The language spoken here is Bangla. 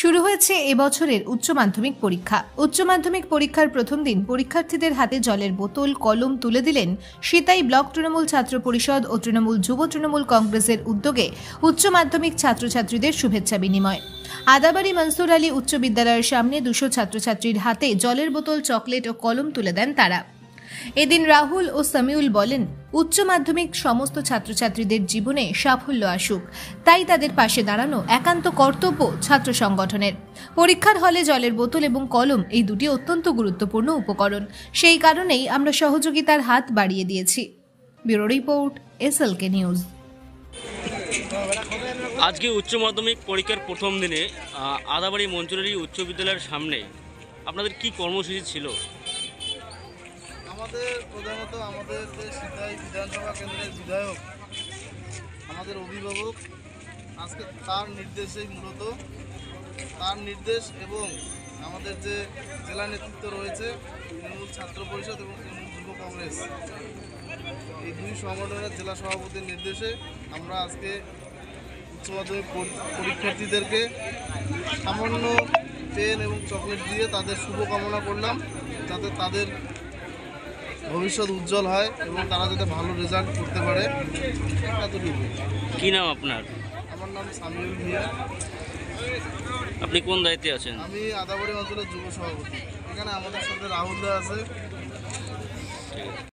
শুরু হয়েছে এবছরের উচ্চ মাধ্যমিক পরীক্ষা। উচ্চ মাধ্যমিক পরীক্ষার প্রথম দিন পরীক্ষার্থীদের হাতে জলের বোতল, কলম তুলে দিলেন সিতাই ব্লক তৃণমূল ছাত্র পরিষদ ও যুব তৃণমূল কংগ্রেসের উদ্যোগে উচ্চ মাধ্যমিক ছাত্রছাত্রীদের শুভেচ্ছা বিনিময়। আদাবাড়ি মনসুর আলী উচ্চ বিদ্যালয়ের সামনে 200 ছাত্রছাত্রীর হাতে জলের বোতল, চকলেট ও কলম তুলে দেন তারা। এদিন রাহুল ও সামিউল বলেন, উচ্চ মাধ্যমিক সমস্ত ছাত্রছাত্রীদের জীবনে সাফল্য আসুক, তাই তাদের পাশে দাঁড়ানো একান্ত কর্তব্য ছাত্র সংগঠনের। পরীক্ষার হলে জলের বোতল এবং কলম এই দুটি অত্যন্ত গুরুত্বপূর্ণ উপকরণ, সেই কারণেই আমরা সহযোগিতার হাত বাড়িয়ে দিয়েছি। Bureau report, SLK news. আজকে উচ্চ মাধ্যমিক পরীক্ষার প্রথম দিনে আদাবাড়ি মনসুর আলী উচ্চ বিদ্যালয়ের সামনে আপনাদের কি কর্মসূচি ছিল? প্রধানত আমাদের যে সিতাই বিধানসভা কেন্দ্রের বিধায়ক, আমাদের অভিভাবক, আজকে তার নির্দেশেই মূলত তার নির্দেশ এবং আমাদের যে জেলা নেতৃত্ব রয়েছে তৃণমূল ছাত্র পরিষদ এবং তৃণমূল যুব কংগ্রেস, এই দুই সংগঠনের জেলা সভাপতির নির্দেশে আমরা আজকে উচ্চ মাধ্যমিক পরীক্ষার্থীদেরকে সামান্য পেন এবং চকলেট দিয়ে তাদের শুভকামনা করলাম, যাতে তাদের ভবিষ্যৎ উজ্জ্বল হয় এবং তারা যাতে ভালো রেজাল্ট করতে পারে। এতটুকু। কি নাম আপনার? আমার নাম সামিউল ভিয়া। আপনি কোন দায়িত্বে আছেন? আমি আদাবাড়ি অঞ্চলের যুব সভাপতি। এখানে আমাদের সাথে রাহুল দা আছে।